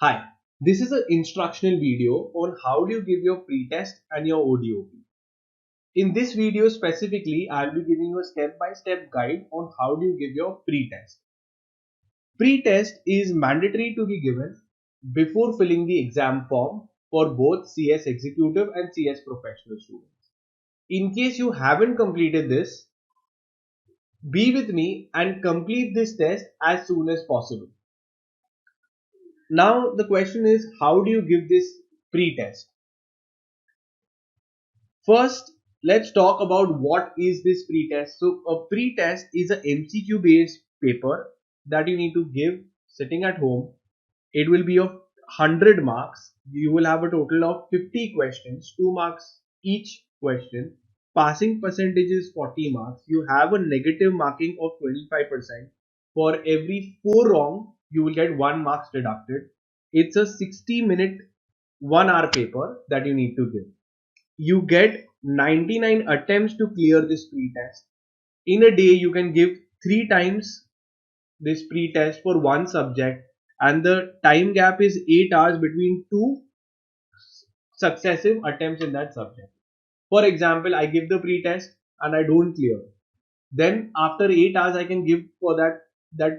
Hi, this is an instructional video on how do you give your pre-test and your ODOP. In this video specifically, I'll be giving you a step-by-step guide on how do you give your pre-test. Pre-test is mandatory to be given before filling the exam form for both CS Executive and CS Professional students. In case you haven't completed this, be with me and complete this test as soon as possible. Now the question is, how do you give this pre-test? First, let's talk about what is this pre-test. So a pre-test is a MCQ based paper that you need to give sitting at home. It will be of 100 marks. You will have a total of 50 questions, 2 marks each question. Passing percentage is 40 marks. You have a negative marking of 25%. For every 4 wrong, you will get 1 marks deducted. It's a 60-minute 1 hour paper that you need to give. You get 99 attempts to clear this pre-test. In a day, you can give 3 times this pre-test for one subject, and the time gap is 8 hours between 2 successive attempts in that subject. For example, I give the pre-test and I don't clear. Then after 8 hours, I can give for that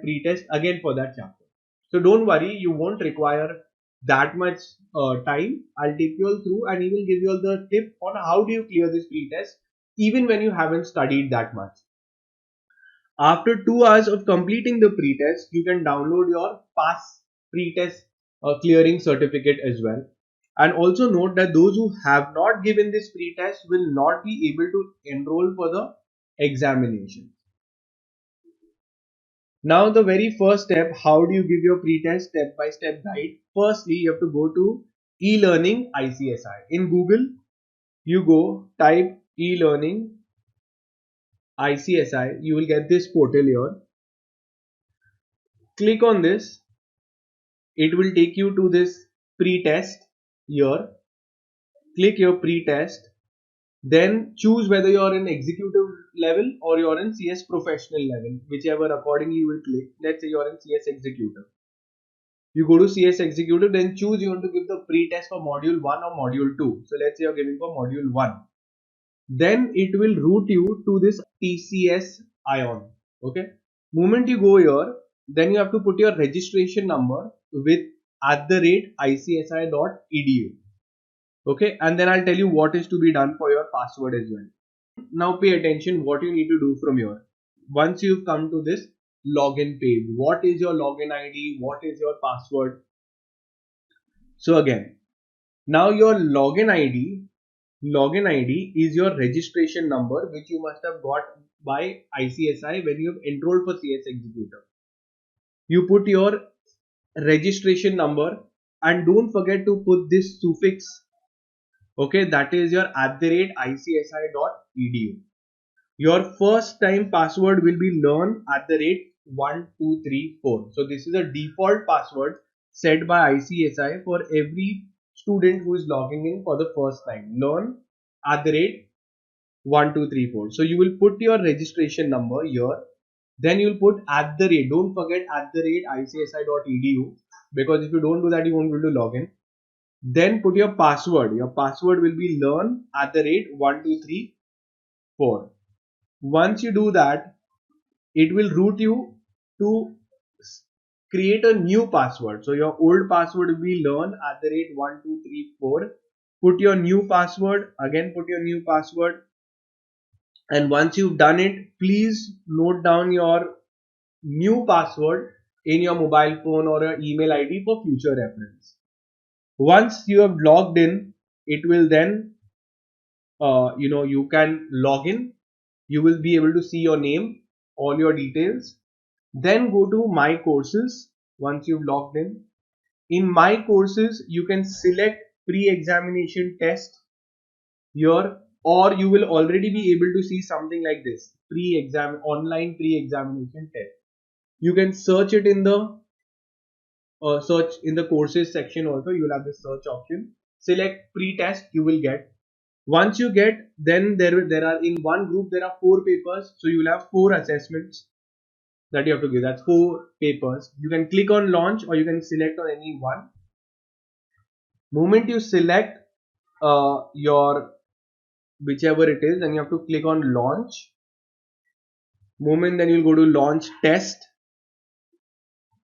pre-test again for that chapter. So don't worry, you won't require that much time. I'll take you all through and even give you all the tip on how do you clear this pre-test even when you haven't studied that much. After 2 hours of completing the pre-test, you can download your pass pre-test clearing certificate as well. And also note that those who have not given this pre-test will not be able to enroll for the examination. Now the very first step, how do you give your pre-test step-by-step guide? Firstly, you have to go to e-learning ICSI. In Google, you go type e-learning ICSI. You will get this portal here. Click on this. It will take you to this pre-test here. Click your pre-test. Then choose whether you're in executive level or you're in CS professional level, whichever accordingly you will click. Let's say you're in CS executive. You go to CS executive, then choose you want to give the pre-test for module 1 or module 2. So let's say you're giving for module 1. Then it will route you to this TCS ion. Okay. Moment you go here, then you have to put your registration number with @icsi.edu. Okay. And then I'll tell you what is to be done for your password as well. Now pay attention what you need to do from here. Once you've come to this login page, what is your login ID? What is your password? So again, now your login ID is your registration number which you must have got by ICSI when you have enrolled for CS Executive. You put your registration number and don't forget to put this suffix. Okay, that is your @icsi.edu. Your first time password will be learn@1234. So this is a default password set by ICSI for every student who is logging in for the first time. Learn@1234. So you will put your registration number here. Then you'll put @. Don't forget @icsi.edu, because if you don't do that, you won't be able to log in. Then put your password. Your password will be learn@1234. Once you do that, it will route you to create a new password. So your old password will be learn@1234. Put your new password, again put your new password, and once you've done it, please note down your new password in your mobile phone or your email ID for future reference. Once you have logged in, it will then you can log in. You will be able to see your name, all your details. Then go to my courses. Once you've logged in my courses, you can select pre-examination test here, or you will already be able to see something like this, online pre-examination test. You can search it in the search in the courses section. Also you will have the search option. Select pre-test, you will get. Once you get, then there are in one group there are 4 papers, so you will have 4 assessments that you have to give. That's 4 papers. You can click on launch or you can select on any one. Moment you select your whichever it is, then you have to click on launch. Moment then you'll go to launch test.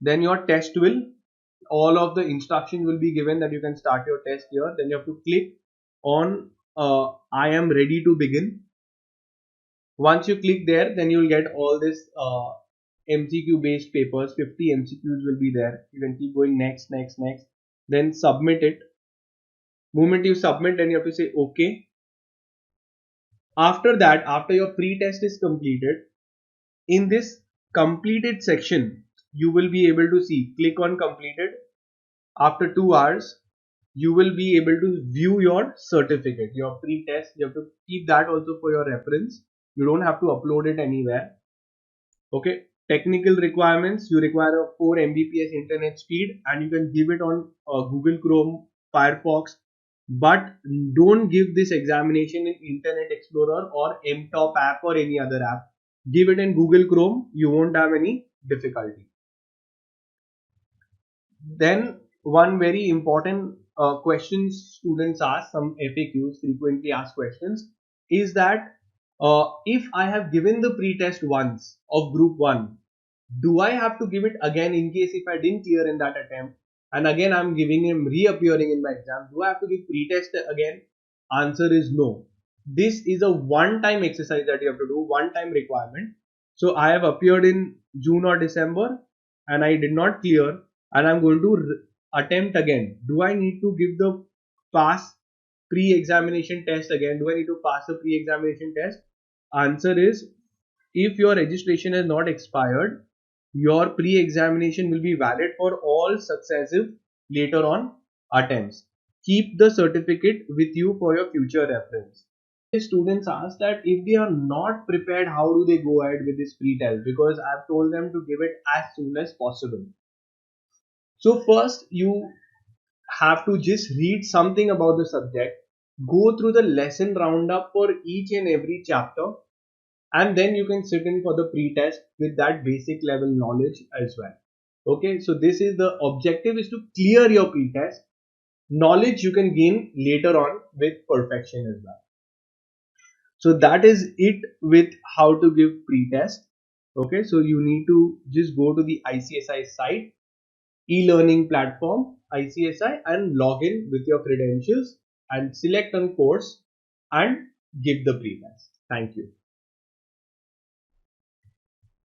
Then your test will, all of the instructions will be given that you can start your test here. Then you have to click on I am ready to begin. Once you click there, then you'll get all this MCQ based papers. 50 MCQs will be there. You can keep going next, next, next. Then submit it. Moment you submit, then you have to say OK. After that, after your pre-test is completed, in this completed section, you will be able to see, click on completed. After 2 hours, you will be able to view your certificate, your pre-test. You have to keep that also for your reference. You don't have to upload it anywhere. Okay. Technical requirements, you require a 4 Mbps internet speed and you can give it on Google Chrome, Firefox, but don't give this examination in Internet Explorer or MTop app or any other app. Give it in Google Chrome, you won't have any difficulty. Then one very important questions students ask, some FAQs, frequently asked questions, is that if I have given the pre-test once of group 1, do I have to give it again in case if I didn't clear in that attempt and again I'm giving him reappearing in my exam? Do I have to give pre-test again? Answer is no. This is a one-time exercise that you have to do, one-time requirement. So I have appeared in June or December and I did not clear and I'm going to attempt again. Do I need to give the pass pre-examination test again? Do I need to pass a pre-examination test? Answer is, if your registration has not expired, your pre-examination will be valid for all successive later on attempts. Keep the certificate with you for your future reference. Students ask that if they are not prepared, how do they go ahead with this pre-test? Because I've told them to give it as soon as possible. So first you have to just read something about the subject, go through the lesson roundup for each and every chapter, and then you can sit in for the pre-test with that basic level knowledge as well. Okay, so this is the objective, is to clear your pre-test. Knowledge you can gain later on with perfection as well. So that is it with how to give pre-test. Okay, so you need to just go to the ICSI site, e-learning platform ICSI, and log in with your credentials and select on course and give the pre-test. Thank you.